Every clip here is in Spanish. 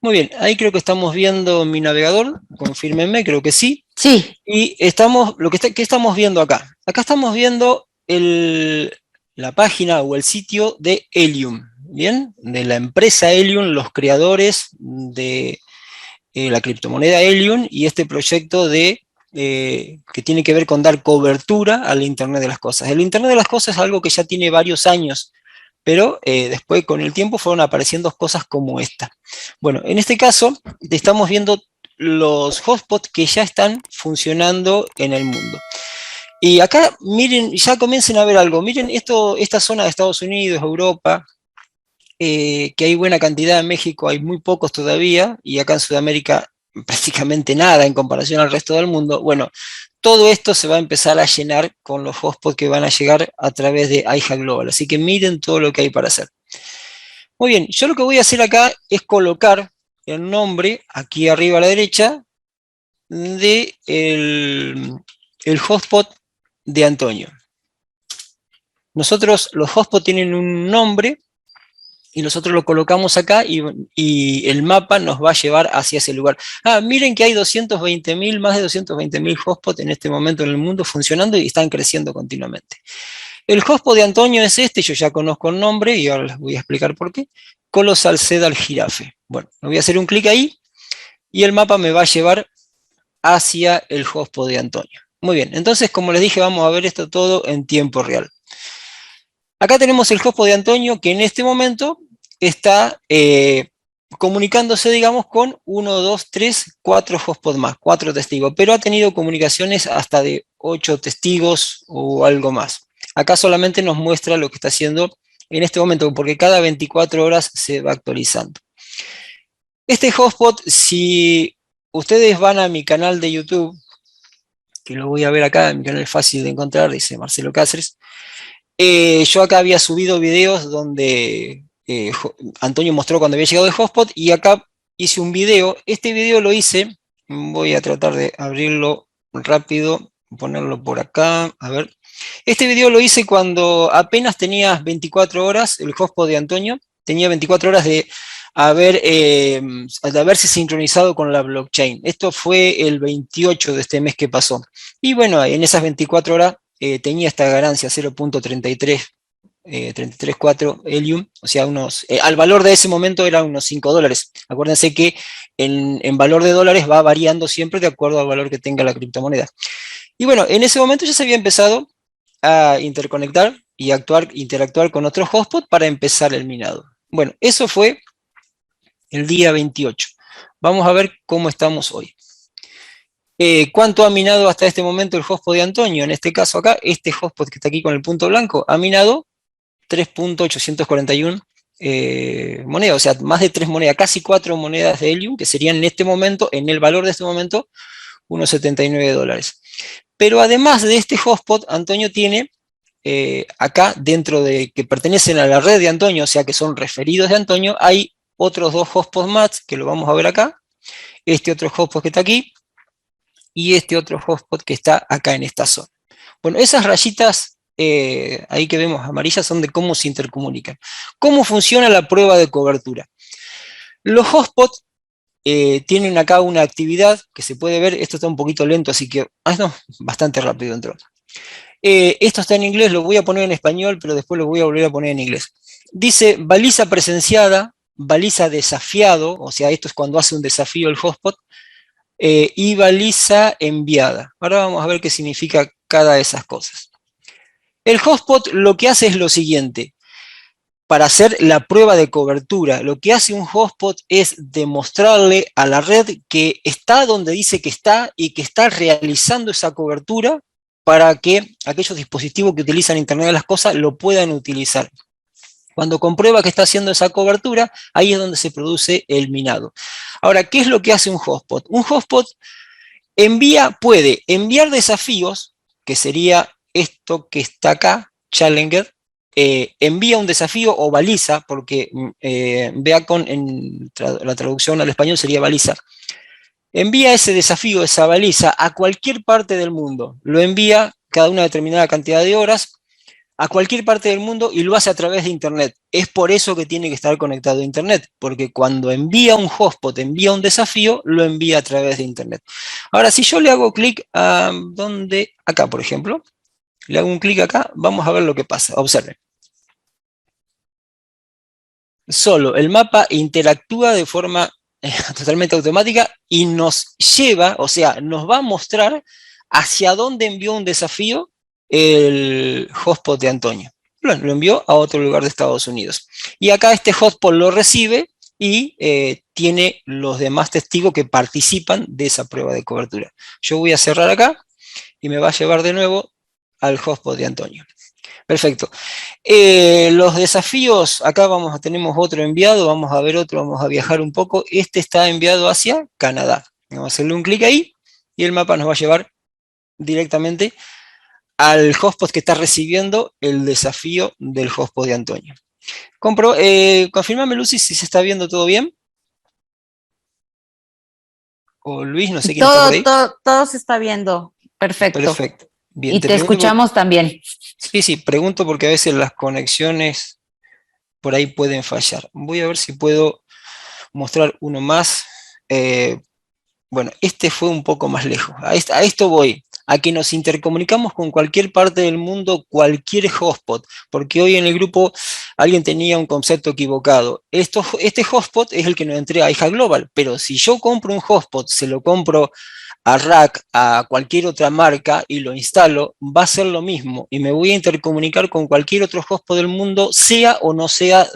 Muy bien, ahí creo que estamos viendo mi navegador, confírmenme, creo que sí. Sí, Y estamos, ¿qué estamos viendo acá? Acá estamos viendo la página o el sitio de Helium, ¿bien? De la empresa Helium, los creadores de la criptomoneda Helium y este proyecto que tiene que ver con dar cobertura al Internet de las cosas. El Internet de las cosas es algo que ya tiene varios años, pero después con el tiempo fueron apareciendo cosas como esta. Bueno, en este caso estamos viendo los hotspots que ya están funcionando en el mundo. Y acá, miren, ya comiencen a ver algo. Miren esta zona de Estados Unidos, Europa, que hay buena cantidad. En México hay muy pocos todavía, y acá en Sudamérica prácticamente nada en comparación al resto del mundo. Bueno, todo esto se va a empezar a llenar con los hotspots que van a llegar a través de AIJA Global. Así que miren todo lo que hay para hacer. Muy bien, yo lo que voy a hacer acá es colocar el nombre aquí arriba a la derecha de el hotspot de Antonio. Nosotros, los hotspots tienen un nombre y nosotros lo colocamos acá y el mapa nos va a llevar hacia ese lugar. Ah, miren que hay 220.000, más de 220.000 hotspots en este momento en el mundo funcionando y están creciendo continuamente. El hotspot de Antonio es este, yo ya conozco el nombre y ahora les voy a explicar por qué. Colosal Cedar Girafe. Bueno, me voy a hacer un clic ahí y el mapa me va a llevar hacia el hotspot de Antonio. Muy bien, entonces como les dije, vamos a ver esto todo en tiempo real. Acá tenemos el hotspot de Antonio que en este momento está comunicándose, digamos, con 1, 2, 3, 4 hotspots más, 4 testigos, pero ha tenido comunicaciones hasta de 8 testigos o algo más. Acá solamente nos muestra lo que está haciendo en este momento, porque cada 24 horas se va actualizando. Este hotspot, si ustedes van a mi canal de YouTube, que lo voy a ver acá, mi canal es fácil de encontrar, dice Marcelo Cáceres, yo acá había subido videos donde Antonio mostró cuando había llegado de hotspot y acá hice un video. Este video lo hice, voy a tratar de abrirlo rápido, ponerlo por acá, a ver. Este video lo hice cuando apenas tenía 24 horas, el hotspot de Antonio, tenía 24 horas de haberse sincronizado con la blockchain. Esto fue el 28 de este mes que pasó. Y bueno, en esas 24 horas tenía esta ganancia 0.33, 33.4 Helium, o sea, al valor de ese momento eran unos $5. Acuérdense que en valor de dólares va variando siempre de acuerdo al valor que tenga la criptomoneda. Y bueno, en ese momento ya se había empezado a interconectar y interactuar con otros hotspots para empezar el minado. Bueno, eso fue el día 28. Vamos a ver cómo estamos hoy. ¿Cuánto ha minado hasta este momento el hotspot de Antonio? En este caso acá, este hotspot que está aquí con el punto blanco, ha minado 3.841 monedas, o sea, más de 3 monedas, casi 4 monedas de Helium, que serían en este momento, en el valor de este momento, unos $79. Pero además de este hotspot, Antonio tiene acá, dentro de que pertenecen a la red de Antonio, o sea que son referidos de Antonio, hay otros 2 hotspots más, que lo vamos a ver acá, este otro hotspot que está aquí, y este otro hotspot que está acá en esta zona. Bueno, esas rayitas ahí que vemos amarillas son de cómo se intercomunican. ¿Cómo funciona la prueba de cobertura? Los hotspots tienen acá una actividad que se puede ver, esto está un poquito lento, así que, no, bastante rápido entró. Esto está en inglés, lo voy a poner en español, pero después lo voy a volver a poner en inglés. Dice baliza presenciada, baliza desafiado, o sea, esto es cuando hace un desafío el hotspot, y baliza enviada. Ahora vamos a ver qué significa cada de esas cosas. El hotspot lo que hace es lo siguiente. Para hacer la prueba de cobertura, lo que hace un hotspot es demostrarle a la red que está donde dice que está y que está realizando esa cobertura para que aquellos dispositivos que utilizan Internet de las Cosas lo puedan utilizar. Cuando comprueba que está haciendo esa cobertura, ahí es donde se produce el minado. Ahora, ¿qué es lo que hace un hotspot? Un hotspot puede enviar desafíos, que sería esto que está acá, Challenger, envía un desafío o baliza, porque Beacon en la traducción al español sería baliza, envía ese desafío, esa baliza, a cualquier parte del mundo, lo envía cada una determinada cantidad de horas a cualquier parte del mundo y lo hace a través de Internet. Es por eso que tiene que estar conectado a Internet, porque cuando envía un hotspot, envía un desafío, lo envía a través de Internet. Ahora, si yo le hago clic a donde, acá por ejemplo, le hago un clic acá, vamos a ver lo que pasa. Observen. Solo el mapa interactúa de forma totalmente automática y nos lleva, o sea, nos va a mostrar hacia dónde envió un desafío el hotspot de Antonio. Lo envió a otro lugar de Estados Unidos. Y acá este hotspot lo recibe y tiene los demás testigos que participan de esa prueba de cobertura. Yo voy a cerrar acá y me va a llevar de nuevo al hotspot de Antonio. Perfecto. Los desafíos, acá tenemos otro enviado, vamos a ver otro, vamos a viajar un poco. Este está enviado hacia Canadá. Vamos a hacerle un clic ahí y el mapa nos va a llevar directamente al hotspot que está recibiendo el desafío del hotspot de Antonio. Confirmame, Lucy, si se está viendo todo bien. O Luis, no sé quién está por ahí. Todo se está viendo. Perfecto. Perfecto. Bien, y te escuchamos también. Sí, pregunto porque a veces las conexiones por ahí pueden fallar. Voy a ver si puedo mostrar uno más. Bueno, este fue un poco más lejos. A esto voy, a que nos intercomunicamos con cualquier parte del mundo, cualquier hotspot, porque hoy en el grupo alguien tenía un concepto equivocado. Este hotspot es el que nos entrega a IJA Global, pero si yo compro un hotspot, se lo compro a RAK, a cualquier otra marca y lo instalo, va a ser lo mismo y me voy a intercomunicar con cualquier otro hotspot del mundo, sea o no sea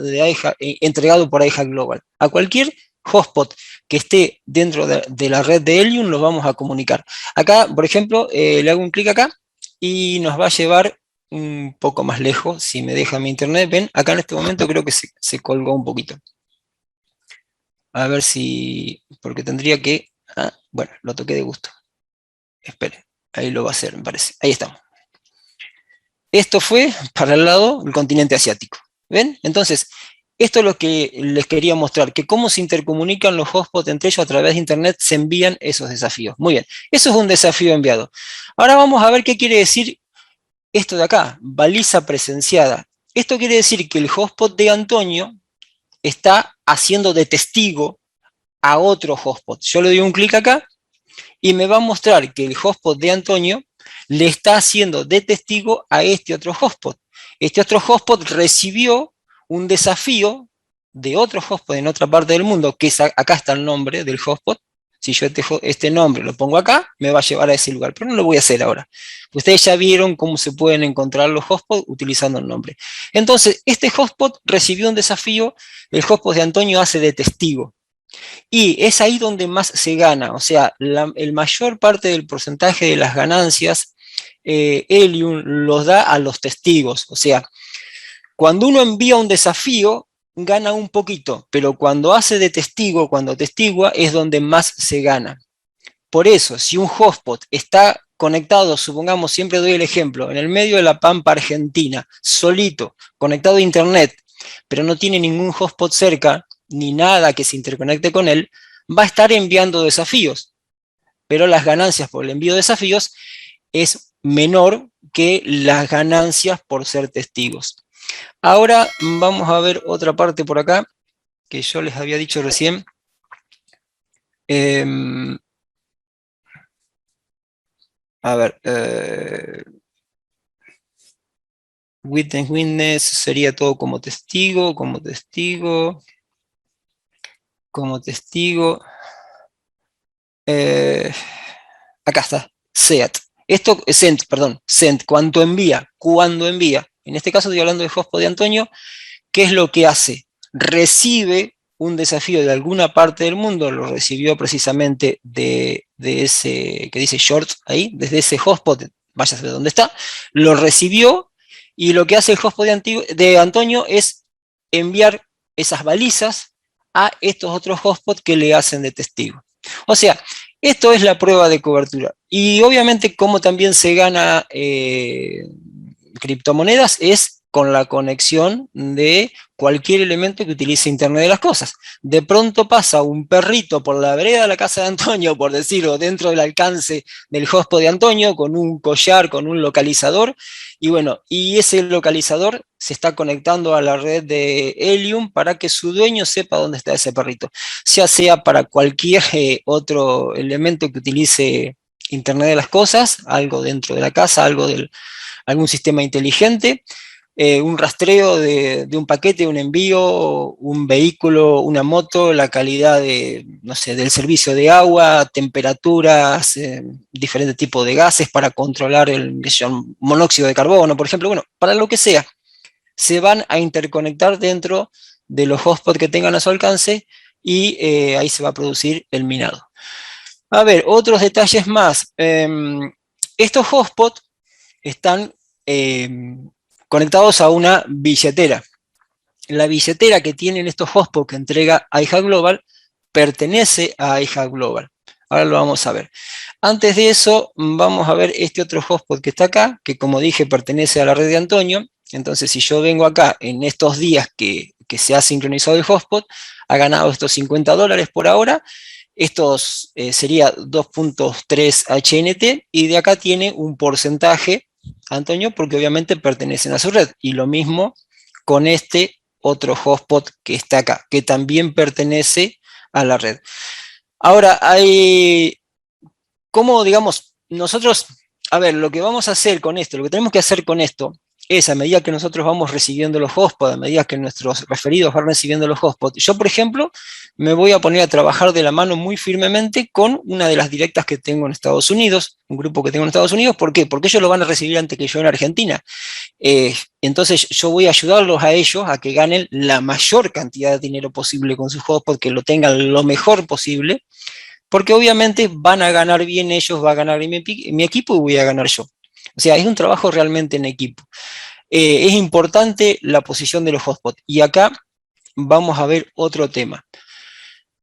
entregado por IJA Global. A cualquier hotspot que esté dentro de la red de Helium los vamos a comunicar. Acá, por ejemplo, le hago un clic acá y nos va a llevar un poco más lejos, si me deja mi internet. Ven, acá en este momento creo que se colgó un poquito. A ver si, porque tendría que... bueno, lo toqué de gusto. Espere, ahí lo va a hacer, me parece. Ahí estamos. Esto fue para el lado del continente asiático. ¿Ven? Entonces, esto es lo que les quería mostrar, que cómo se intercomunican los hotspots entre ellos a través de Internet, se envían esos desafíos. Muy bien, eso es un desafío enviado. Ahora vamos a ver qué quiere decir esto de acá, baliza presenciada. Esto quiere decir que el hotspot de Antonio está haciendo de testigo a otro hotspot. Yo le doy un clic acá y me va a mostrar que el hotspot de Antonio le está haciendo de testigo a este otro hotspot. Este otro hotspot recibió un desafío de otro hotspot en otra parte del mundo, que es acá está el nombre del hotspot. Si yo este nombre lo pongo acá, me va a llevar a ese lugar, pero no lo voy a hacer ahora. Ustedes ya vieron cómo se pueden encontrar los hotspots utilizando el nombre. Entonces, este hotspot recibió un desafío, el hotspot de Antonio hace de testigo. Y es ahí donde más se gana, o sea, el mayor parte del porcentaje de las ganancias, Helium los da a los testigos. O sea, cuando uno envía un desafío, gana un poquito, pero cuando hace de testigo, cuando testigua, es donde más se gana. Por eso, si un hotspot está conectado, supongamos, siempre doy el ejemplo, en el medio de la pampa argentina, solito, conectado a internet, pero no tiene ningún hotspot cerca, ni nada que se interconecte con él, va a estar enviando desafíos, pero las ganancias por el envío de desafíos es menor que las ganancias por ser testigos. Ahora vamos a ver otra parte por acá, que yo les había dicho recién. A ver, witness sería todo como testigo, acá está, SEAT. Esto es send, perdón, send, cuando envía. En este caso estoy hablando de hotspot de Antonio. ¿Qué es lo que hace? Recibe un desafío de alguna parte del mundo, lo recibió precisamente de ese que dice short ahí, desde ese hotspot, vaya a saber dónde está, lo recibió y lo que hace el hotspot de Antonio es enviar esas balizas a estos otros hotspots que le hacen de testigo. O sea, esto es la prueba de cobertura. Y obviamente como también se gana criptomonedas es con la conexión de cualquier elemento que utilice Internet de las cosas. De pronto pasa un perrito por la vereda de la casa de Antonio, por decirlo, dentro del alcance del hotspot de Antonio, con un collar, con un localizador, y bueno, y ese localizador se está conectando a la red de Helium para que su dueño sepa dónde está ese perrito, ya sea para cualquier otro elemento que utilice Internet de las cosas, algo dentro de la casa, algún sistema inteligente, un rastreo de un paquete, un envío, un vehículo, una moto, la calidad no sé, del servicio de agua, temperaturas, diferentes tipos de gases para controlar el monóxido de carbono, por ejemplo, bueno, para lo que sea, se van a interconectar dentro de los hotspots que tengan a su alcance y ahí se va a producir el minado. A ver, otros detalles más. Estos hotspots están conectados a una billetera. La billetera que tienen estos hotspots que entrega iHack Global pertenece a iHack Global. Ahora lo vamos a ver. Antes de eso, vamos a ver este otro hotspot que está acá, que como dije pertenece a la red de Antonio. Entonces, si yo vengo acá en estos días que se ha sincronizado el hotspot, ha ganado estos $50 por ahora. Estos sería 2.3 HNT y de acá tiene un porcentaje, Antonio, porque obviamente pertenecen a su red. Y lo mismo con este otro hotspot que está acá, que también pertenece a la red. Ahora, ¿cómo, digamos, nosotros, a ver, lo que vamos a hacer con esto, lo que tenemos que hacer con esto, es a medida que nosotros vamos recibiendo los hotspots, a medida que nuestros referidos van recibiendo los hotspots, yo, por ejemplo, me voy a poner a trabajar de la mano muy firmemente con una de las directas que tengo en Estados Unidos, un grupo que tengo en Estados Unidos. ¿Por qué? Porque ellos lo van a recibir antes que yo en Argentina. Entonces yo voy a ayudarlos a ellos a que ganen la mayor cantidad de dinero posible con sus hotspots, que lo tengan lo mejor posible, porque obviamente van a ganar bien ellos, va a ganar mi equipo y voy a ganar yo. O sea, es un trabajo realmente en equipo. Es importante la posición de los hotspots. Y acá vamos a ver otro tema.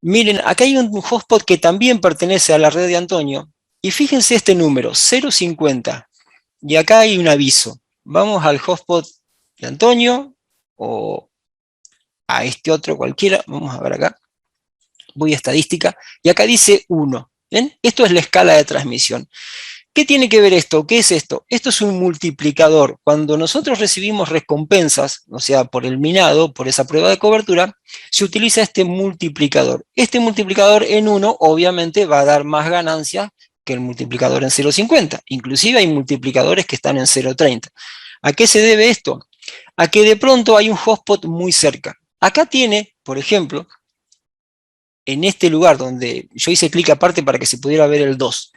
Miren, acá hay un hotspot que también pertenece a la red de Antonio. Y fíjense este número, 050. Y acá hay un aviso. Vamos al hotspot de Antonio o a este otro cualquiera. Vamos a ver acá. Voy a estadística. Y acá dice 1. ¿Ven? Esto es la escala de transmisión. ¿Qué tiene que ver esto? ¿Qué es esto? Esto es un multiplicador. Cuando nosotros recibimos recompensas, o sea, por el minado, por esa prueba de cobertura, se utiliza este multiplicador. Este multiplicador en 1, obviamente, va a dar más ganancias que el multiplicador en 0,50. Inclusive hay multiplicadores que están en 0,30. ¿A qué se debe esto? A que de pronto hay un hotspot muy cerca. Acá tiene, por ejemplo, en este lugar donde yo hice clic aparte para que se pudiera ver el 2.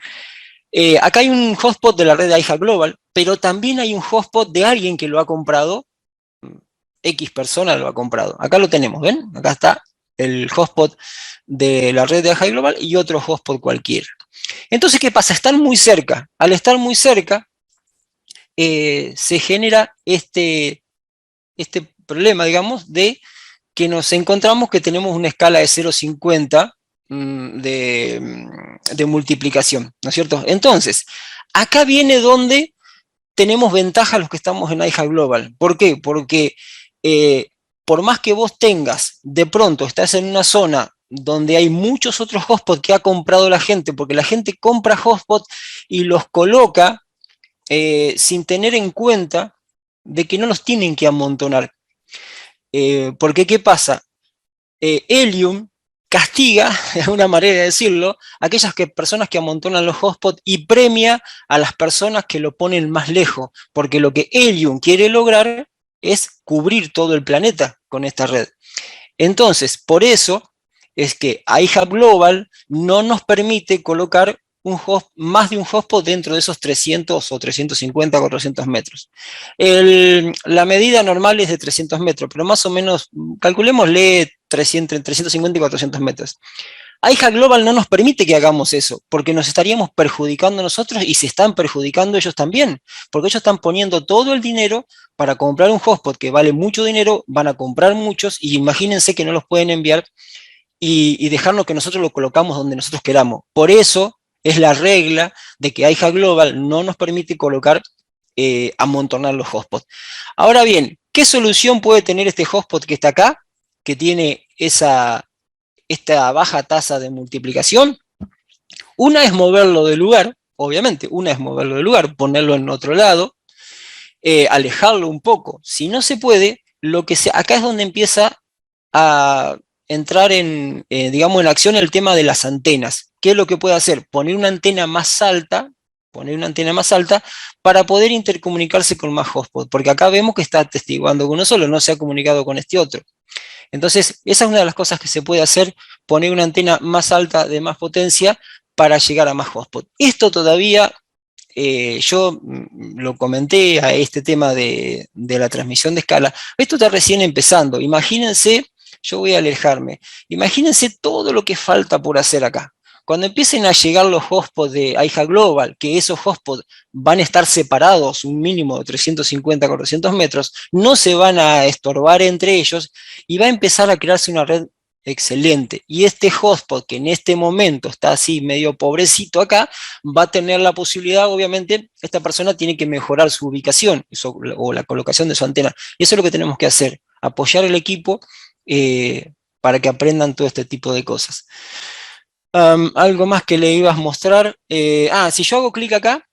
Acá hay un hotspot de la red de iHack Global, pero también hay un hotspot de alguien que lo ha comprado, X persona lo ha comprado. Acá lo tenemos, ¿ven? Acá está el hotspot de la red de iHack Global y otro hotspot cualquiera. Entonces, ¿qué pasa? Están muy cerca. Al estar muy cerca, se genera este problema, digamos, de que nos encontramos que tenemos una escala de 0,50 de multiplicación, ¿no es cierto? Entonces, acá viene donde tenemos ventaja los que estamos en iHack Global. ¿Por qué? Porque por más que vos tengas, de pronto estás en una zona donde hay muchos otros hotspots que ha comprado la gente, porque la gente compra hotspots y los coloca sin tener en cuenta de que no los tienen que amontonar. Porque, ¿qué pasa? Helium castiga, es una manera de decirlo, a aquellas personas que amontonan los hotspots y premia a las personas que lo ponen más lejos, porque lo que Helium quiere lograr es cubrir todo el planeta con esta red. Entonces, por eso es que iHack Global no nos permite colocar más de un hotspot dentro de esos 300 o 350, 400 metros. La medida normal es de 300 metros, pero más o menos, calculémosle 300, entre 350 y 400 metros. iHack Global no nos permite que hagamos eso, porque nos estaríamos perjudicando nosotros y se están perjudicando ellos también, porque ellos están poniendo todo el dinero para comprar un hotspot que vale mucho dinero, van a comprar muchos y imagínense que no los pueden enviar y dejarnos que nosotros lo colocamos donde nosotros queramos. Por eso es la regla de que iHack Global no nos permite colocar, amontonar los hotspots. Ahora bien, ¿Qué solución puede tener este hotspot que está acá, que tiene esta baja tasa de multiplicación? Una es moverlo del lugar, obviamente, una es moverlo del lugar, ponerlo en otro lado, alejarlo un poco. Si no se puede, acá es donde empieza a entrar digamos, en acción el tema de las antenas. ¿Qué es lo que puede hacer? Poner una antena más alta para poder intercomunicarse con más hotspots, porque acá vemos que está atestiguando con uno solo, no se ha comunicado con este otro. Entonces, esa es una de las cosas que se puede hacer, poner una antena más alta de más potencia para llegar a más hotspots. Esto todavía, yo lo comenté a este tema de la transmisión de escala, esto está recién empezando. Imagínense, yo voy a alejarme, imagínense todo lo que falta por hacer acá. Cuando empiecen a llegar los hotspots de AIJA Global, que esos hotspots van a estar separados un mínimo de 350 a 400 metros, no se van a estorbar entre ellos y va a empezar a crearse una red excelente. Y este hotspot, que en este momento está así medio pobrecito acá, va a tener la posibilidad, obviamente, esta persona tiene que mejorar su ubicación o la colocación de su antena. Y eso es lo que tenemos que hacer, apoyar el equipo para que aprendan todo este tipo de cosas. Algo más que le ibas a mostrar. Si yo hago clic acá,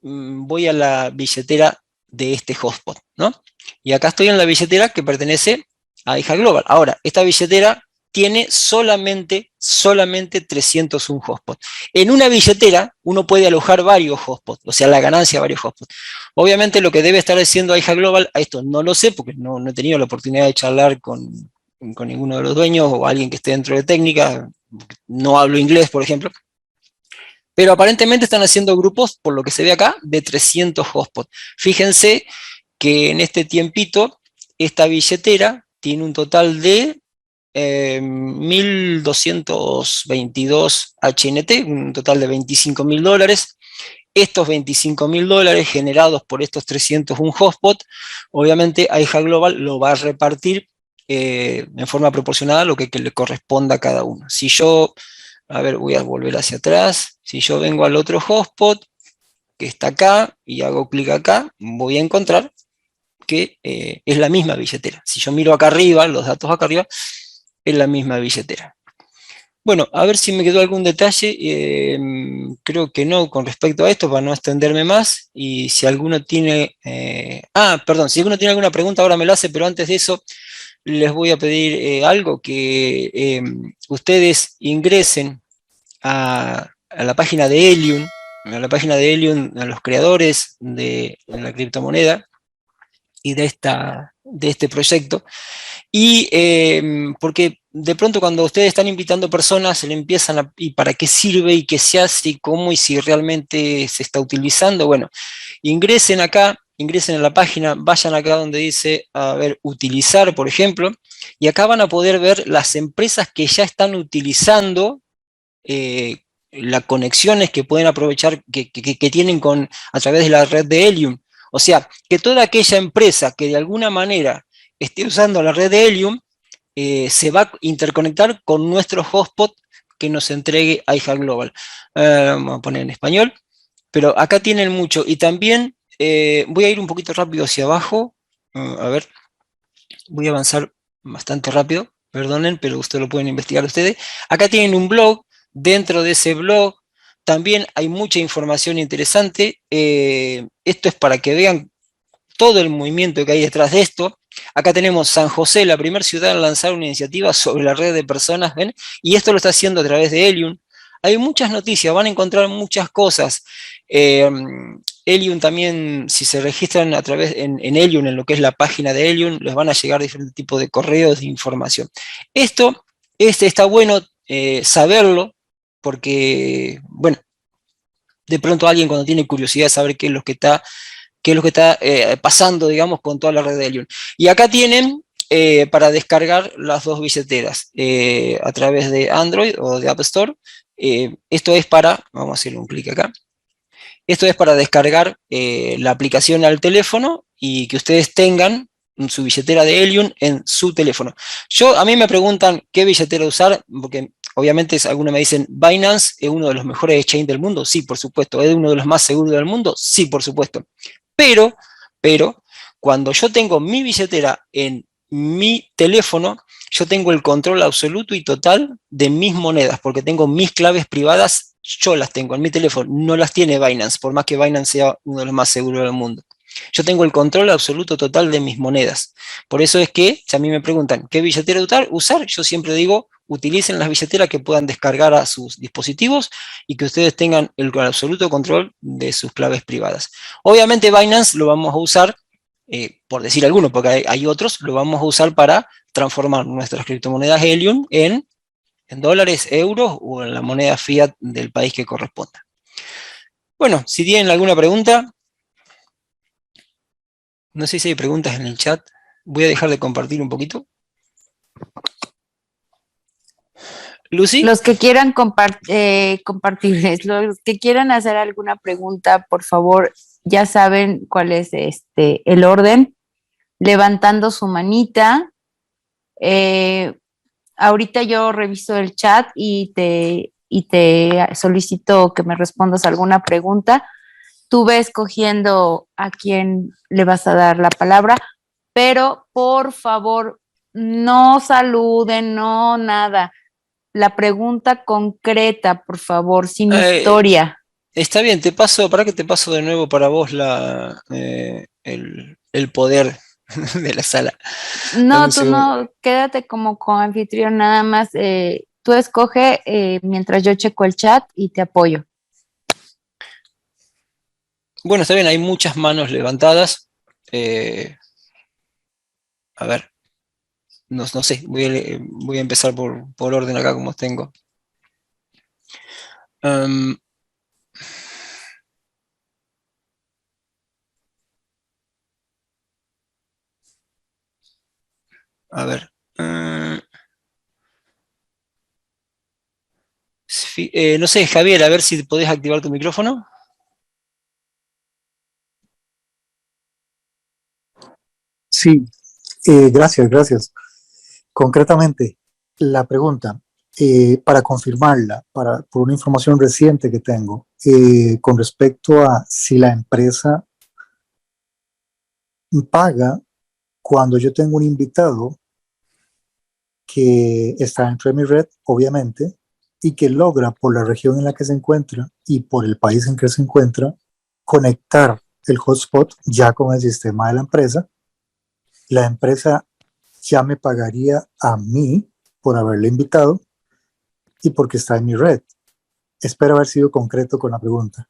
voy a la billetera de este hotspot, ¿no? Y acá estoy en la billetera que pertenece a AIJA Global. Ahora, esta billetera tiene solamente 301 hotspots. En una billetera uno puede alojar varios hotspots, o sea, la ganancia de varios hotspots. Obviamente lo que debe estar haciendo AIJA Global, a esto no lo sé porque no he tenido la oportunidad de charlar con ninguno de los dueños o alguien que esté dentro de técnica, no hablo inglés, por ejemplo, pero aparentemente están haciendo grupos, por lo que se ve acá, de 300 hotspots. Fíjense que en este tiempito, esta billetera tiene un total de 1.222 HNT, un total de $25.000. Estos $25.000 generados por estos 301 hotspots, obviamente AIJA Global lo va a repartir en forma proporcionada a lo que le corresponda a cada uno. Si yo, a ver, voy a volver hacia atrás, si yo vengo al otro hotspot, que está acá, y hago clic acá, voy a encontrar que es la misma billetera. Si yo miro acá arriba, los datos acá arriba, es la misma billetera. Bueno, a ver si me quedó algún detalle, creo que no con respecto a esto, para no extenderme más, y si alguno tiene, perdón, si alguno tiene alguna pregunta ahora me lo hace, pero antes de eso les voy a pedir algo, que ustedes ingresen a la página de Helium, a los creadores de la criptomoneda y de este proyecto, y porque de pronto cuando ustedes están invitando personas, se le empiezan y para qué sirve, y qué se hace, y cómo, y si realmente se está utilizando. Bueno, ingresen acá, ingresen a la página, vayan acá donde dice, a ver, utilizar, por ejemplo, y acá van a poder ver las empresas que ya están utilizando las conexiones que pueden aprovechar, que tienen a través de la red de Helium. O sea, que toda aquella empresa que de alguna manera esté usando la red de Helium, se va a interconectar con nuestro hotspot que nos entregue AIJA Global. Vamos a poner en español, pero acá tienen mucho. Y también voy a ir un poquito rápido hacia abajo. A ver, voy a avanzar bastante rápido, perdonen, pero ustedes lo pueden investigar ustedes. Acá tienen un blog. Dentro de ese blog también hay mucha información interesante. Esto es para que vean todo el movimiento que hay detrás de esto. Acá tenemos San José, la primera ciudad en lanzar una iniciativa sobre la red de personas, ¿ven? Y esto lo está haciendo a través de Helium. Hay muchas noticias, van a encontrar muchas cosas. Helium también, si se registran a través en Helium, en lo que es la página de Helium, les van a llegar diferentes tipos de correos de información. Esto está bueno saberlo, porque, bueno, de pronto alguien cuando tiene curiosidad de saber qué es lo que está pasando, digamos, con toda la red de Helium. Y acá tienen para descargar las dos billeteras a través de Android o de App Store. Esto es vamos a hacer un clic acá. Esto es para descargar la aplicación al teléfono y que ustedes tengan su billetera de Helium en su teléfono. A mí me preguntan qué billetera usar, porque obviamente algunos me dicen, Binance es uno de los mejores exchange del mundo. Sí, por supuesto. ¿Es uno de los más seguros del mundo? Sí, por supuesto. Pero, cuando yo tengo mi billetera en mi teléfono, yo tengo el control absoluto y total de mis monedas, porque tengo mis claves privadas, yo las tengo en mi teléfono, no las tiene Binance, por más que Binance sea uno de los más seguros del mundo. Yo tengo el control absoluto total de mis monedas. Por eso es que, si a mí me preguntan qué billetera usar, yo siempre digo, utilicen las billeteras que puedan descargar a sus dispositivos y que ustedes tengan el absoluto control de sus claves privadas. Obviamente Binance lo vamos a usar, por decir alguno, porque hay otros, lo vamos a usar para transformar nuestras criptomonedas Helium en dólares, euros o en la moneda fiat del país que corresponda. Bueno, si tienen alguna pregunta, no sé si hay preguntas en el chat, voy a dejar de compartir un poquito. Lucy. Los que quieran compartirles, los que quieran hacer alguna pregunta, por favor, ya saben cuál es el orden, levantando su manita. Ahorita yo reviso el chat y te solicito que me respondas alguna pregunta. Tú ves escogiendo a quién le vas a dar la palabra, pero por favor, no saluden, no nada. La pregunta concreta, por favor, sin historia. Está bien, te paso, para que te paso de nuevo para vos el poder de la sala. No, tú no, quédate como anfitrión nada más. Tú escoge mientras yo checo el chat y te apoyo. Bueno, está bien, hay muchas manos levantadas. A ver, no sé, voy a empezar por orden acá como tengo. A ver. No sé, Javier, a ver si podés activar tu micrófono. Sí, gracias. Concretamente, la pregunta, para confirmarla, por una información reciente que tengo, con respecto a si la empresa paga cuando yo tengo un invitado que está dentro de mi red, obviamente, y que logra por la región en la que se encuentra y por el país en que se encuentra, conectar el hotspot ya con el sistema de la empresa ya me pagaría a mí por haberle invitado y porque está en mi red. Espero haber sido concreto con la pregunta.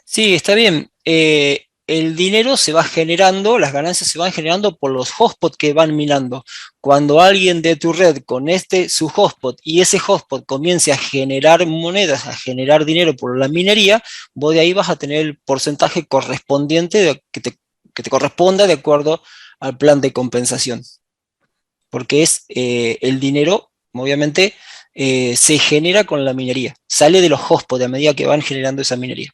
Sí, está bien. El dinero se va generando, las ganancias se van generando por los hotspots que van minando. Cuando alguien de tu red conecte su hotspot y ese hotspot comience a generar monedas, a generar dinero por la minería, vos de ahí vas a tener el porcentaje correspondiente que te corresponda de acuerdo al plan de compensación. Porque es el dinero, obviamente, se genera con la minería. Sale de los hotspots a medida que van generando esa minería.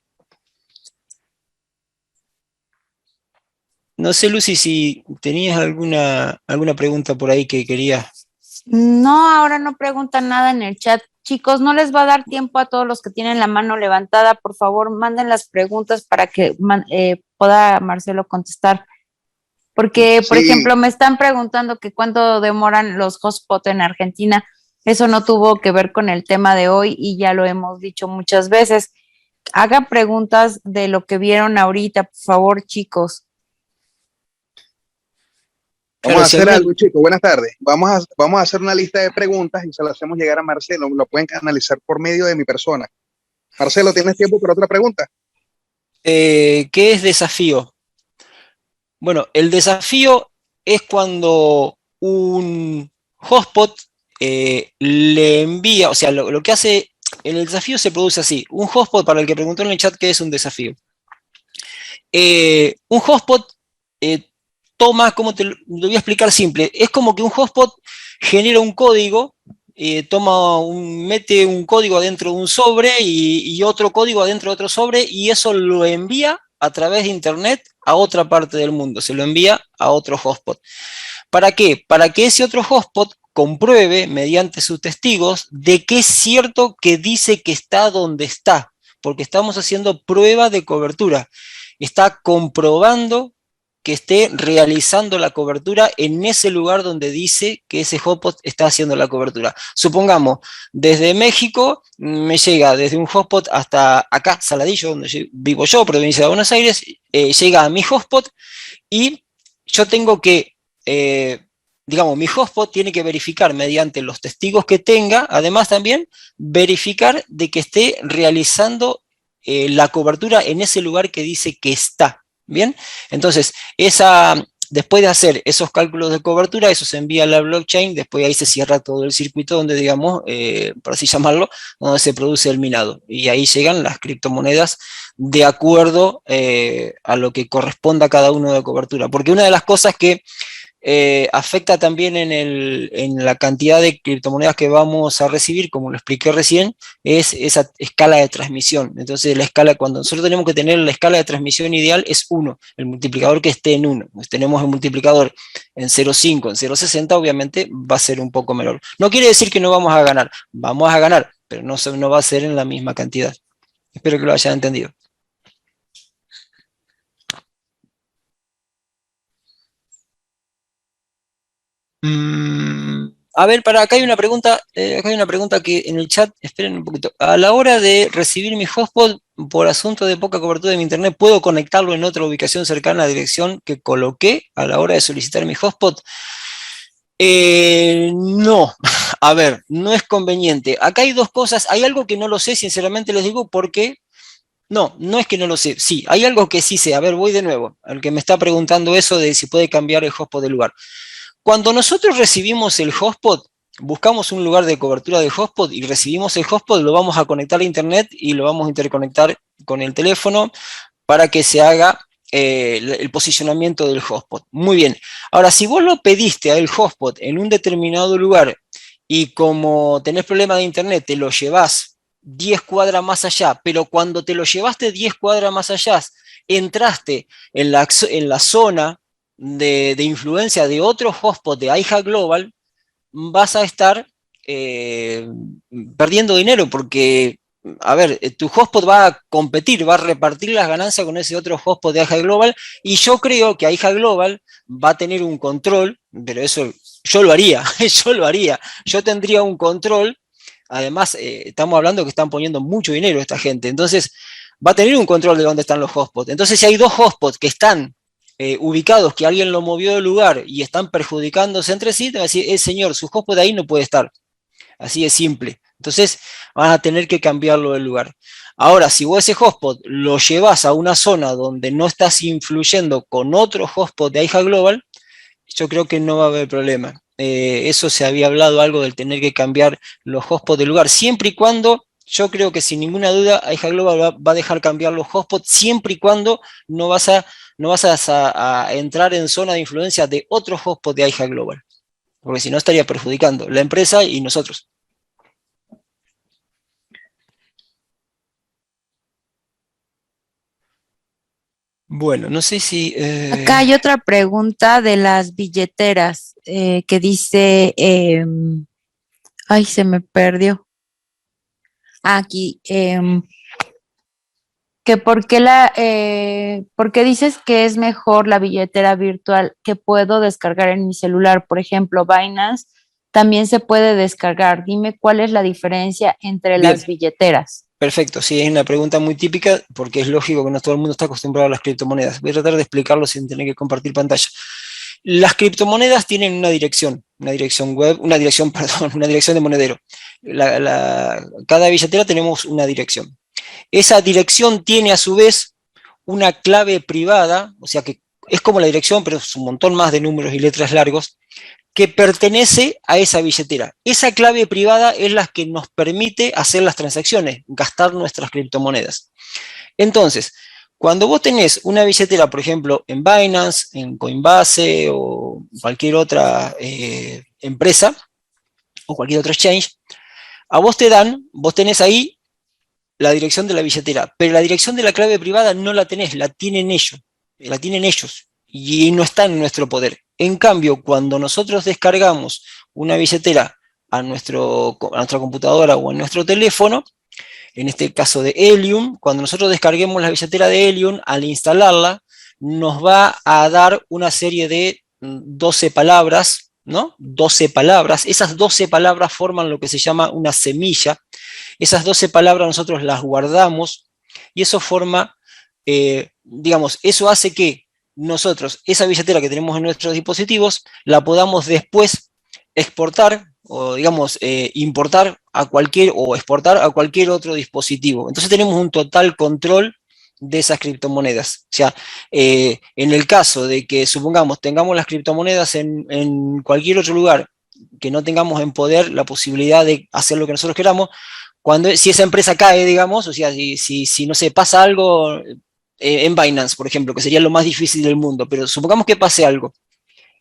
No sé, Lucy, si tenías alguna pregunta por ahí que querías. No, ahora no preguntan nada en el chat. Chicos, no les va a dar tiempo a todos los que tienen la mano levantada. Por favor, manden las preguntas para que pueda Marcelo contestar. Porque, por ejemplo, me están preguntando que cuánto demoran los hotspots en Argentina. Eso no tuvo que ver con el tema de hoy y ya lo hemos dicho muchas veces. Hagan preguntas de lo que vieron ahorita, por favor, chicos. Vamos a hacer algo, chicos. Buenas tardes. Vamos a hacer una lista de preguntas y se las hacemos llegar a Marcelo. Lo pueden canalizar por medio de mi persona. Marcelo, ¿tienes tiempo para otra pregunta? ¿Qué es desafío? Bueno, el desafío es cuando un hotspot le envía, o sea, lo que hace, en el desafío se produce así. Un hotspot, para el que preguntó en el chat qué es un desafío. Un hotspot toma, ¿cómo te lo voy a explicar simple? Es como que un hotspot genera un código, mete un código adentro de un sobre y otro código adentro de otro sobre y eso lo envía a través de internet a otra parte del mundo, se lo envía a otro hotspot. ¿Para qué? Para que ese otro hotspot compruebe mediante sus testigos de que es cierto que dice que está donde está, porque estamos haciendo prueba de cobertura. Está comprobando que esté realizando la cobertura en ese lugar donde dice que ese hotspot está haciendo la cobertura. Supongamos, desde México me llega desde un hotspot hasta acá, Saladillo, donde vivo yo, provincia de Buenos Aires, llega a mi hotspot y yo tengo que, digamos, mi hotspot tiene que verificar mediante los testigos que tenga, además también verificar de que esté realizando la cobertura en ese lugar que dice que está. Bien, entonces, después de hacer esos cálculos de cobertura, eso se envía a la blockchain, después ahí se cierra todo el circuito donde, digamos, por así llamarlo, donde se produce el minado. Y ahí llegan las criptomonedas de acuerdo a lo que corresponda a cada uno de cobertura. Porque una de las cosas que afecta también en la cantidad de criptomonedas que vamos a recibir, como lo expliqué recién, es esa escala de transmisión. Entonces cuando nosotros tenemos que tener la escala de transmisión ideal es 1, el multiplicador que esté en 1. Pues tenemos el multiplicador en 0,5, en 0,60, obviamente va a ser un poco menor. No quiere decir que no vamos a ganar, pero no va a ser en la misma cantidad. Espero que lo hayan entendido. A ver, acá hay una pregunta que en el chat, esperen un poquito. A la hora de recibir mi hotspot por asunto de poca cobertura de mi internet, ¿puedo conectarlo en otra ubicación cercana a la dirección que coloqué a la hora de solicitar mi hotspot? No, a ver, no es conveniente. Acá hay dos cosas, hay algo que no lo sé, sinceramente les digo, porque no es que no lo sé, sí, hay algo que sí sé. A ver, voy de nuevo, al que me está preguntando eso de si puede cambiar el hotspot de lugar. Cuando nosotros recibimos el hotspot, buscamos un lugar de cobertura de hotspot y recibimos el hotspot, lo vamos a conectar a internet y lo vamos a interconectar con el teléfono para que se haga el posicionamiento del hotspot. Muy bien. Ahora, si vos lo pediste al hotspot en un determinado lugar y como tenés problema de internet, te lo llevás 10 cuadras más allá, pero cuando te lo llevaste 10 cuadras más allá, entraste en la zona de influencia de otro hotspot de iHack Global, vas a estar perdiendo dinero porque, a ver, tu hotspot va a competir, va a repartir las ganancias con ese otro hotspot de iHack Global, y yo creo que iHack Global va a tener un control, pero eso yo lo haría, yo tendría un control. Además, estamos hablando que están poniendo mucho dinero esta gente, entonces va a tener un control de dónde están los hotspots. Entonces, si hay dos hotspots que están ubicados, que alguien lo movió del lugar y están perjudicándose entre sí, te va a decir, señor, su hotspot de ahí no puede estar. Así de simple. Entonces, van a tener que cambiarlo del lugar. Ahora, si vos ese hotspot lo llevas a una zona donde no estás influyendo con otro hotspot de iHack Global, yo creo que no va a haber problema. Eso se había hablado algo del tener que cambiar los hotspots del lugar, siempre y cuando, yo creo que sin ninguna duda, iHack Global va a dejar cambiar los hotspots, siempre y cuando no vas a entrar en zona de influencia de otro hotspot de iHack Global, porque si no estaría perjudicando la empresa y nosotros. Bueno, no sé si... Acá hay otra pregunta de las billeteras que dice... ay, se me perdió. Aquí. Que por qué dices que es mejor la billetera virtual que puedo descargar en mi celular. Por ejemplo, Binance también se puede descargar. Dime cuál es la diferencia entre las billeteras. Perfecto, sí, es una pregunta muy típica porque es lógico que no todo el mundo está acostumbrado a las criptomonedas. Voy a tratar de explicarlo sin tener que compartir pantalla. Las criptomonedas tienen una dirección web, una dirección de monedero. Cada billetera tenemos una dirección. Esa dirección tiene a su vez una clave privada, o sea que es como la dirección, pero es un montón más de números y letras largos, que pertenece a esa billetera. Esa clave privada es la que nos permite hacer las transacciones, gastar nuestras criptomonedas. Entonces, cuando vos tenés una billetera, por ejemplo, en Binance, en Coinbase o cualquier otra empresa o cualquier otro exchange, a vos tenés ahí la dirección de la billetera, pero la dirección de la clave privada no la tenés, la tienen ellos y no está en nuestro poder. En cambio, cuando nosotros descargamos una billetera a nuestra computadora o a nuestro teléfono, en este caso de Helium, cuando nosotros descarguemos la billetera de Helium, al instalarla, nos va a dar una serie de 12 palabras, ¿no? 12 palabras. Esas 12 palabras forman lo que se llama una semilla. Esas 12 palabras nosotros las guardamos y eso forma, digamos, eso hace que nosotros, esa billetera que tenemos en nuestros dispositivos, la podamos después exportar o, digamos, importar a cualquier o exportar a cualquier otro dispositivo. Entonces tenemos un total control de esas criptomonedas. O sea, en el caso de que, supongamos, tengamos las criptomonedas en cualquier otro lugar, que no tengamos en poder la posibilidad de hacer lo que nosotros queramos, si esa empresa cae, digamos, o sea, si no sé, pasa algo en Binance, por ejemplo, que sería lo más difícil del mundo, pero supongamos que pase algo,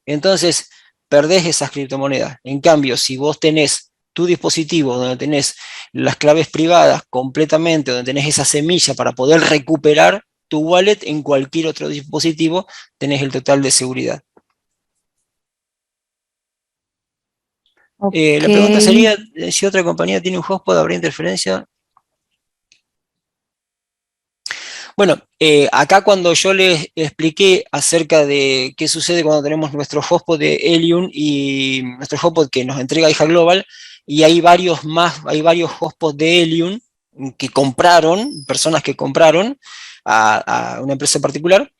entonces perdés esas criptomonedas. En cambio, si vos tenés tu dispositivo donde tenés las claves privadas completamente, donde tenés esa semilla para poder recuperar tu wallet en cualquier otro dispositivo, tenés el total de seguridad. Ok. La pregunta sería si otra compañía tiene un hotspot, ¿habrá interferencia? Bueno, acá cuando yo les expliqué acerca de qué sucede cuando tenemos nuestro hotspot de Helium y nuestro hotspot que nos entrega IJA Global, y hay varios hotspots de Helium que compraron, personas que compraron a una empresa particular,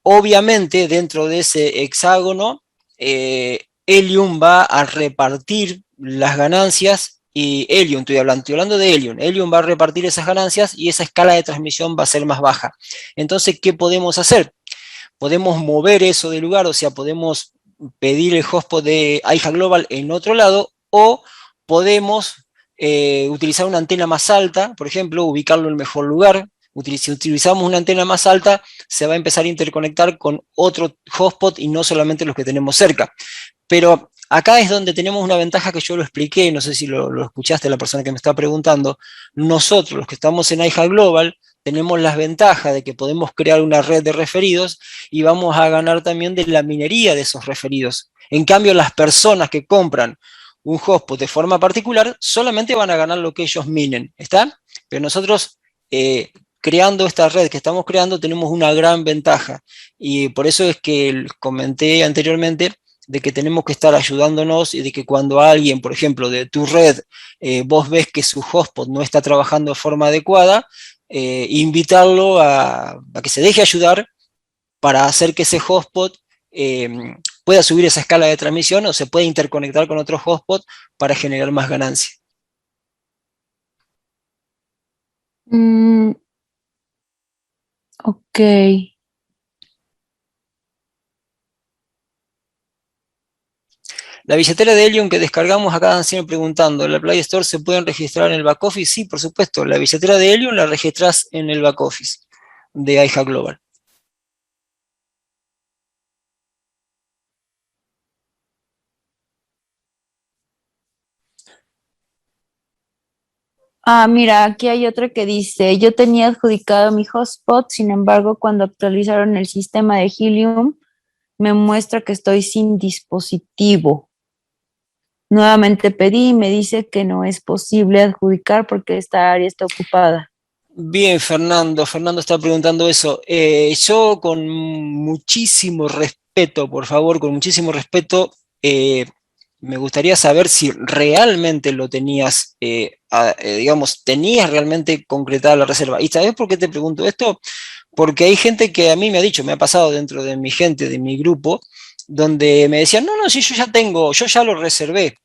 obviamente dentro de ese hexágono, Helium va a repartir las ganancias y Helium, estoy hablando de Helium. Helium va a repartir esas ganancias y esa escala de transmisión va a ser más baja. Entonces, ¿qué podemos hacer? Podemos mover eso de lugar, o sea, podemos pedir el hotspot de IJA Global en otro lado o podemos utilizar una antena más alta, por ejemplo, ubicarlo en el mejor lugar. Si utilizamos una antena más alta, se va a empezar a interconectar con otro hotspot y no solamente los que tenemos cerca. Pero acá es donde tenemos una ventaja que yo lo expliqué, no sé si lo escuchaste la persona que me está preguntando. Nosotros, los que estamos en IJA Global, tenemos las ventajas de que podemos crear una red de referidos y vamos a ganar también de la minería de esos referidos. En cambio, las personas que compran un hotspot de forma particular solamente van a ganar lo que ellos minen, ¿está? Pero nosotros, creando esta red que estamos creando, tenemos una gran ventaja y por eso es que comenté anteriormente de que tenemos que estar ayudándonos y de que cuando alguien, por ejemplo, de tu red, vos ves que su hotspot no está trabajando de forma adecuada, invitarlo a que se deje ayudar para hacer que ese hotspot pueda subir esa escala de transmisión o se pueda interconectar con otro hotspot para generar más ganancia. Ok. La billetera de Helium que descargamos acá están siempre preguntando, ¿en la Play Store se pueden registrar en el back office? Sí, por supuesto, la billetera de Helium la registras en el back office de IJA Global. Mira, aquí hay otra que dice, yo tenía adjudicado mi hotspot, sin embargo, cuando actualizaron el sistema de Helium, me muestra que estoy sin dispositivo. Nuevamente pedí y me dice que no es posible adjudicar porque esta área está ocupada. Bien, Fernando está preguntando eso. Yo con muchísimo respeto, por favor, con muchísimo respeto, me gustaría saber si realmente lo tenías, digamos, tenías realmente concretada la reserva. ¿Y sabes por qué te pregunto esto? Porque hay gente que a mí me ha dicho, me ha pasado dentro de mi gente, de mi grupo, donde me decían, no, si yo ya tengo, yo ya lo reservé.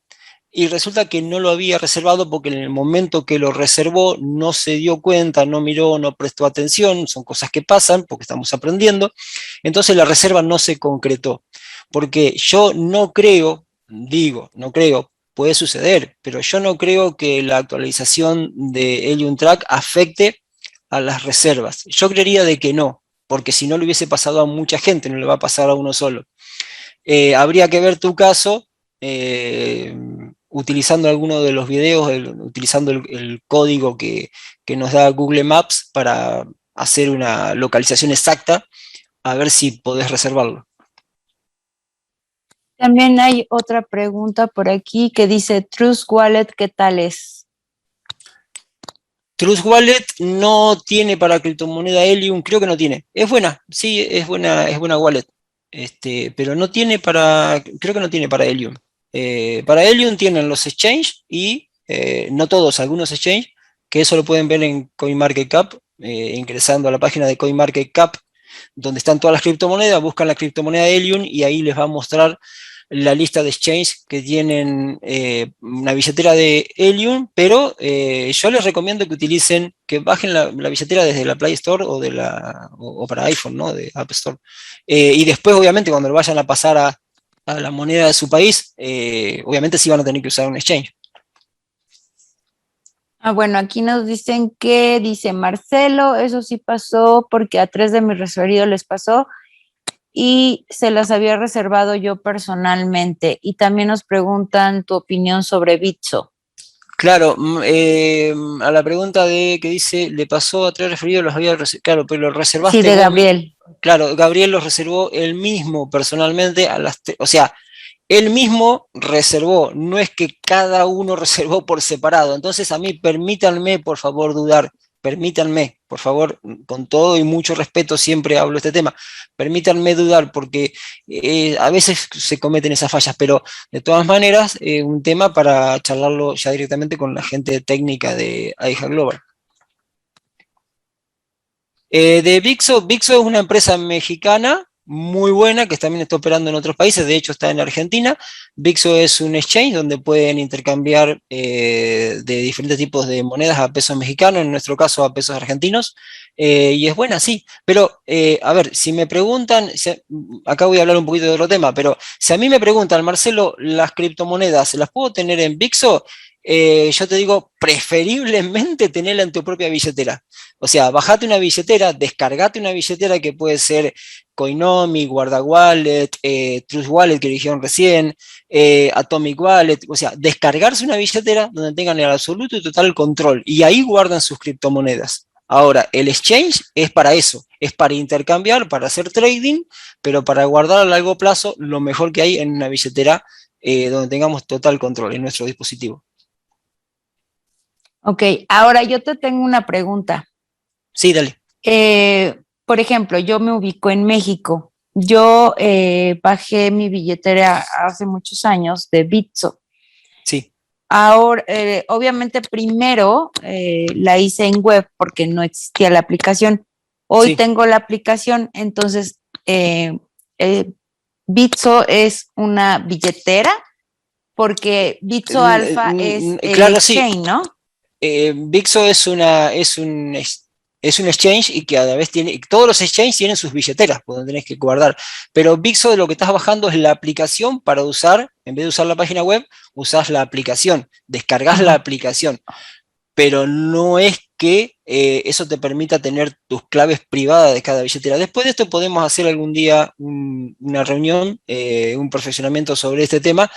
Y resulta que no lo había reservado porque en el momento que lo reservó no se dio cuenta, no miró, no prestó atención, son cosas que pasan porque estamos aprendiendo, entonces la reserva no se concretó, porque yo no creo, no creo, puede suceder, pero yo no creo que la actualización de Helium Track afecte a las reservas. Yo creería de que no, porque si no le hubiese pasado a mucha gente, no le va a pasar a uno solo. Habría que ver tu caso utilizando alguno de los videos, utilizando el código que nos da Google Maps para hacer una localización exacta, a ver si podés reservarlo. También hay otra pregunta por aquí que dice, Trust Wallet, ¿qué tal es? Trust Wallet no tiene para criptomoneda Helium, creo que no tiene. Es buena, sí, es buena wallet. Pero no tiene creo que no tiene para Helium. Para Helium tienen los exchange y no todos, algunos exchange, que eso lo pueden ver en CoinMarketCap, ingresando a la página de CoinMarketCap, donde están todas las criptomonedas, buscan la criptomoneda Helium y ahí les va a mostrar la lista de exchange que tienen una billetera de Helium, pero yo les recomiendo que utilicen, que bajen la billetera desde la Play Store o para iPhone, ¿no? De App Store. Y después, obviamente, cuando lo vayan a pasar a la moneda de su país, obviamente sí van a tener que usar un exchange. Bueno, aquí nos dicen que, dice Marcelo, eso sí pasó porque a 3 de mis referidos les pasó y se las había reservado yo personalmente. Y también nos preguntan tu opinión sobre Bitso. Claro, a la pregunta de que dice, le pasó a 3 referidos, los había reservado, claro, pero lo reservaste Sí, de vos. Gabriel. Claro, Gabriel los reservó él mismo personalmente o sea, él mismo reservó, no es que cada uno reservó por separado. Entonces a mí permítanme, por favor, dudar, permítanme, por favor, con todo y mucho respeto siempre hablo de este tema, permítanme dudar porque a veces se cometen esas fallas, pero de todas maneras, un tema para charlarlo ya directamente con la gente técnica de AIJA Global. De Bixo es una empresa mexicana muy buena que también está operando en otros países, de hecho está en Argentina. Bixo es un exchange donde pueden intercambiar de diferentes tipos de monedas a pesos mexicanos, en nuestro caso a pesos argentinos, y es buena, sí. Pero, a ver, si me preguntan, acá voy a hablar un poquito de otro tema, pero si a mí me preguntan, Marcelo, ¿las criptomonedas las puedo tener en Bixo? Yo te digo, preferiblemente tenerla en tu propia billetera. O sea, bajate una billetera, descargate una billetera que puede ser Coinomi, Guarda Wallet, Trust Wallet que dijeron recién, Atomic Wallet, o sea, descargarse una billetera donde tengan el absoluto y total control y ahí guardan sus criptomonedas. Ahora, el exchange es para eso, es para intercambiar, para hacer trading, pero para guardar a largo plazo lo mejor que hay en una billetera donde tengamos total control en nuestro dispositivo. Ok, ahora yo te tengo una pregunta. Sí, dale. Por ejemplo, yo me ubico en México. Yo bajé mi billetera hace muchos años de Bitso. Sí. Ahora, obviamente primero la hice en web porque no existía la aplicación. Hoy Sí. tengo la aplicación, entonces Bitso es una billetera porque Bitso Alpha es el Claro, exchange, sí. ¿no? Bixo es un exchange y que a la vez todos los exchanges tienen sus billeteras, por donde tenés que guardar. Pero Bixo lo que estás bajando es la aplicación para usar, en vez de usar la página web, usás la aplicación, descargas la aplicación. Pero no es que eso te permita tener tus claves privadas de cada billetera. Después de esto podemos hacer algún día una reunión, un perfeccionamiento sobre este tema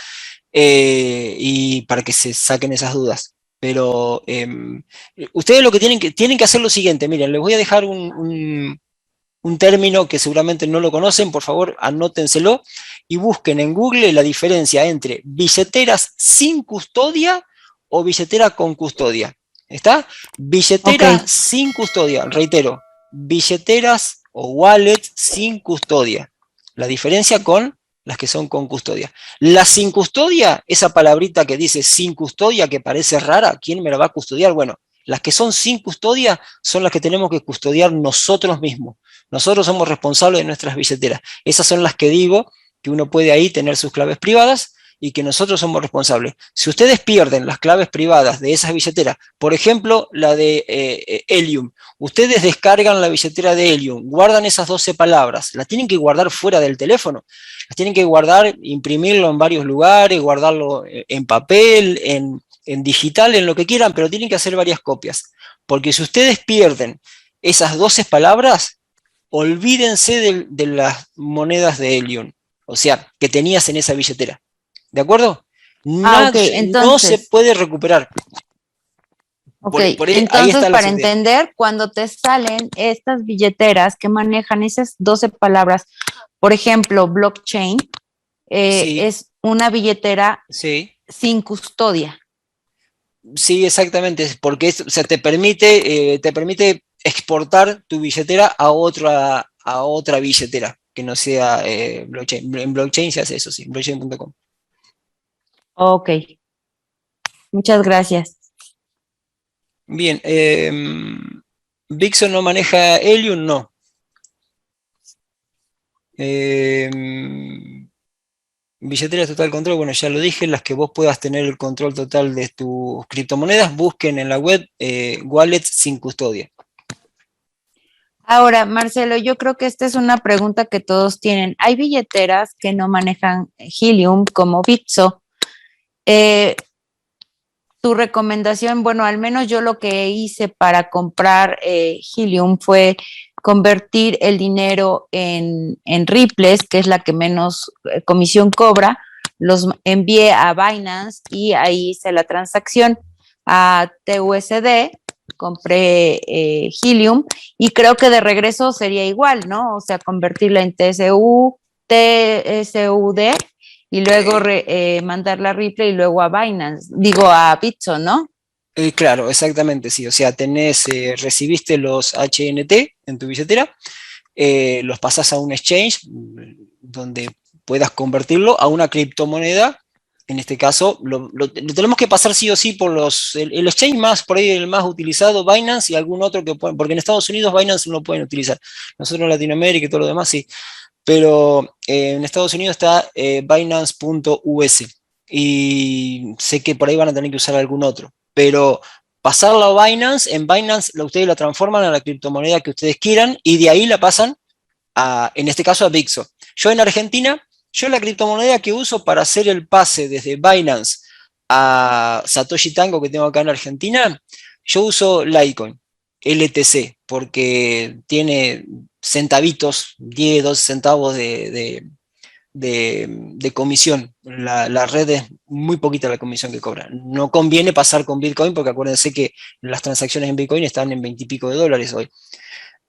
y para que se saquen esas dudas. Pero ustedes lo que tienen que hacer lo siguiente, miren, les voy a dejar un término que seguramente no lo conocen, por favor anótenselo y busquen en Google la diferencia entre billeteras sin custodia o billetera con custodia. ¿Está? Billetera sin custodia, reitero, billeteras o wallets sin custodia. La diferencia con las que son con custodia. La sin custodia, esa palabrita que dice sin custodia, que parece rara, ¿quién me la va a custodiar? Bueno, las que son sin custodia son las que tenemos que custodiar nosotros mismos. Nosotros somos responsables de nuestras billeteras. Esas son las que digo que uno puede ahí tener sus claves privadas y que nosotros somos responsables. Si ustedes pierden las claves privadas de esas billeteras, por ejemplo, la de Helium, ustedes descargan la billetera de Helium, guardan esas 12 palabras, las tienen que guardar fuera del teléfono, las tienen que guardar, imprimirlo en varios lugares, guardarlo en papel, en digital, en lo que quieran, pero tienen que hacer varias copias. Porque si ustedes pierden esas 12 palabras, olvídense de las monedas de Helium, o sea, que tenías en esa billetera. ¿De acuerdo? Entonces, no se puede recuperar. Entonces para entender, cuando te salen estas billeteras que manejan esas 12 palabras, por ejemplo, blockchain, sí. es una billetera sí. sin custodia. Sí, exactamente, porque o sea, te permite exportar tu billetera a otra billetera que no sea blockchain. En blockchain se hace eso, sí, blockchain.com. Ok, muchas gracias. Bien, Bixo no maneja Helium, no. Billeteras total control, bueno, ya lo dije, las que vos puedas tener el control total de tus criptomonedas, busquen en la web wallets sin custodia. Ahora, Marcelo, yo creo que esta es una pregunta que todos tienen. Hay billeteras que no manejan Helium como Bitso. Tu recomendación, bueno, al menos yo lo que hice para comprar Helium fue convertir el dinero en Ripples, que es la que menos comisión cobra, los envié a Binance y ahí hice la transacción a TUSD, compré Helium y creo que de regreso sería igual, ¿no? O sea, convertirla en TSUD y luego mandarla a Ripple y luego a Binance, digo a Bitso, ¿no? Claro, exactamente, sí. O sea, recibiste los HNT en tu billetera, los pasás a un exchange donde puedas convertirlo a una criptomoneda. En este caso, lo tenemos que pasar sí o sí por el exchange más, por ahí el más utilizado, Binance y algún otro que pueden, porque en Estados Unidos Binance no lo pueden utilizar. Nosotros en Latinoamérica y todo lo demás sí. Pero en Estados Unidos está Binance.us y sé que por ahí van a tener que usar algún otro. Pero pasarla a Binance, en Binance ustedes la transforman a la criptomoneda que ustedes quieran y de ahí la pasan en este caso a Bixo. Yo en Argentina, yo la criptomoneda que uso para hacer el pase desde Binance a Satoshi Tango que tengo acá en Argentina, yo uso Litecoin, LTC, porque tiene centavitos, 10, 12 centavos de comisión. La red es muy poquita la comisión que cobra. No conviene pasar con Bitcoin porque acuérdense que las transacciones en Bitcoin están en 20 y pico de dólares hoy.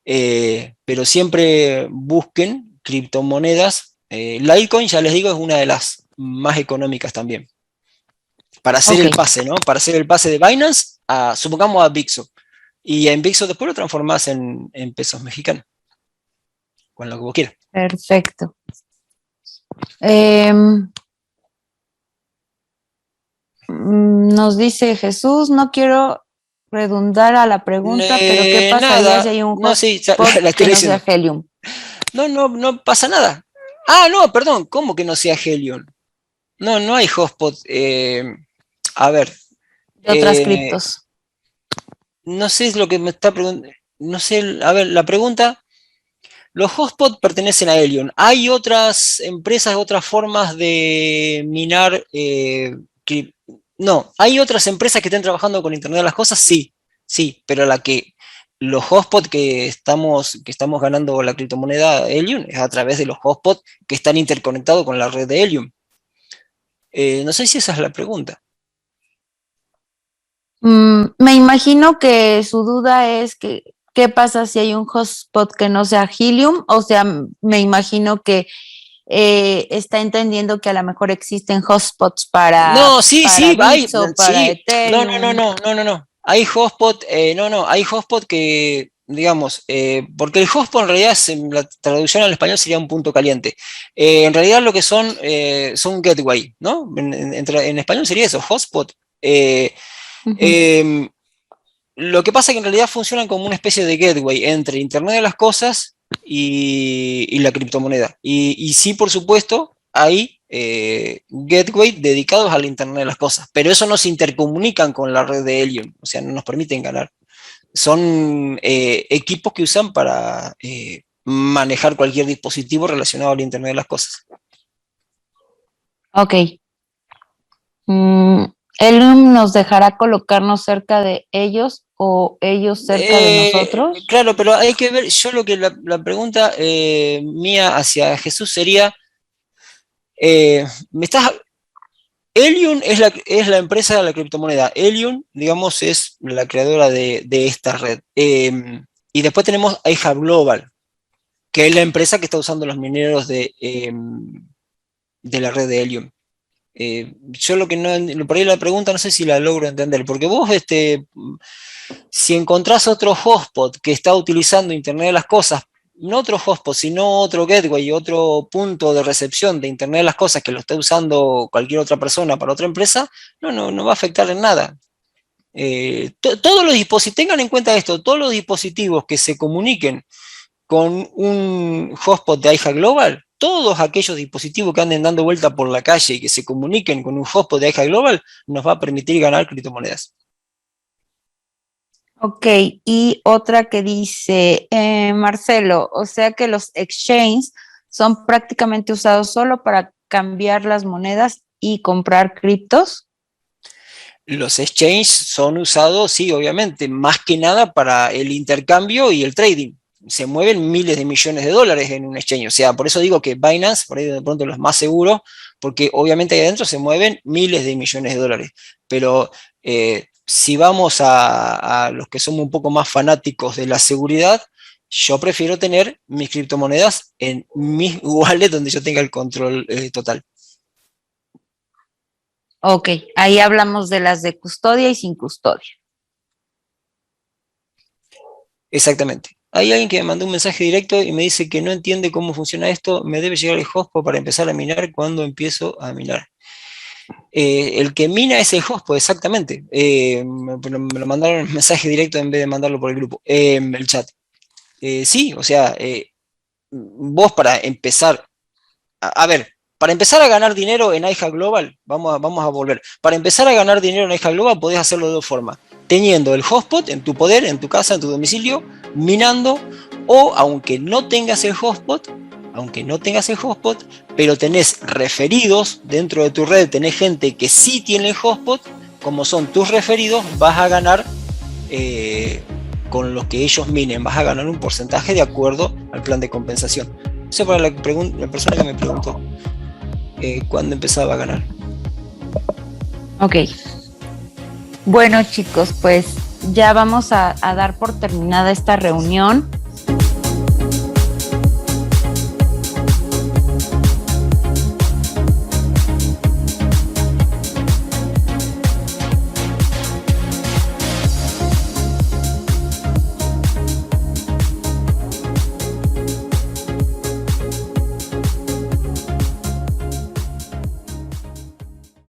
Pero siempre busquen criptomonedas. Litecoin, ya les digo, es una de las más económicas también. Para hacer el pase, ¿no? Para hacer el pase de Binance, supongamos a Bixo. Y en Bixo después lo transformás en pesos mexicanos. Con lo que vos quieras. Perfecto. Nos dice Jesús, no quiero redundar a la pregunta, pero ¿qué pasaría si hay un hotspot que no sea Helium? No pasa nada. Ah, no, perdón, ¿cómo que no sea Helium? No hay hotspot. A ver. De otras criptos. No sé lo que me está preguntando. No sé, a ver, la pregunta. Los hotspots pertenecen a Helium. ¿Hay otras empresas, otras formas de minar? No, ¿hay otras empresas que estén trabajando con Internet de las Cosas? Sí, sí, pero los hotspots que estamos ganando la criptomoneda Helium es a través de los hotspots que están interconectados con la red de Helium. No sé si esa es la pregunta. Me imagino que su duda es que ¿qué pasa si hay un hotspot que no sea Helium? O sea, me imagino que está entendiendo que a lo mejor existen hotspots para Bitso, para Ethereum. No. Hay hotspot, hay hotspot que, digamos, porque el hotspot en realidad, la traducción al español sería un punto caliente. En realidad lo que son gateway, ¿no? En español sería eso, hotspot. Lo que pasa es que en realidad funcionan como una especie de gateway entre Internet de las Cosas y la criptomoneda. Y sí, por supuesto, hay gateway dedicados al Internet de las Cosas, pero eso no se intercomunican con la red de Helium, o sea, no nos permiten ganar. Son equipos que usan para manejar cualquier dispositivo relacionado al Internet de las Cosas. Ok. ¿Helium nos dejará colocarnos cerca de ellos o ellos cerca de nosotros? Claro, pero hay que ver, yo lo que la pregunta mía hacia Jesús sería, Helium es la empresa de la criptomoneda. Helium, digamos, es la creadora de esta red. Y después tenemos iHub Global, que es la empresa que está usando los mineros de la red de Helium. Yo lo que no, por ahí la pregunta no sé si la logro entender, porque vos, si encontrás otro hotspot que está utilizando Internet de las Cosas, no otro hotspot, sino otro gateway, otro punto de recepción de Internet de las Cosas que lo esté usando cualquier otra persona para otra empresa, no va a afectar en nada. Todos los dispositivos, tengan en cuenta esto, todos los dispositivos que se comuniquen con un hotspot de IHA Global, todos aquellos dispositivos que anden dando vuelta por la calle y que se comuniquen con un hotspot de IHA Global, nos va a permitir ganar criptomonedas. Ok, y otra que dice, Marcelo, o sea que los exchanges son prácticamente usados solo para cambiar las monedas y comprar criptos. Los exchanges son usados, sí, obviamente, más que nada para el intercambio y el trading. Se mueven miles de millones de dólares en un exchange. O sea, por eso digo que Binance, por ahí de pronto los más seguros, porque obviamente ahí adentro se mueven miles de millones de dólares. Pero si vamos a los que somos un poco más fanáticos de la seguridad, yo prefiero tener mis criptomonedas en mis wallets donde yo tenga el control total. Ok, ahí hablamos de las de custodia y sin custodia. Exactamente. Hay alguien que me mandó un mensaje directo y me dice que no entiende cómo funciona esto, me debe llegar el hotspot para empezar a minar cuando empiezo a minar. El que mina es el hotspot, exactamente. Me lo mandaron en mensaje directo en vez de mandarlo por el grupo, el chat. Sí, o sea, vos para empezar, a ver, para empezar a ganar dinero en IHA Global, vamos a volver. Para empezar a ganar dinero en IHA Global podés hacerlo de dos formas. Teniendo el hotspot en tu poder, en tu casa, en tu domicilio, minando, o aunque no tengas el hotspot, pero tenés referidos dentro de tu red, tenés gente que sí tiene el hotspot, como son tus referidos, vas a ganar con los que ellos minen, vas a ganar un porcentaje de acuerdo al plan de compensación. Eso para la persona que me preguntó cuándo empezaba a ganar. Ok. Bueno, chicos, pues ya vamos a dar por terminada esta reunión.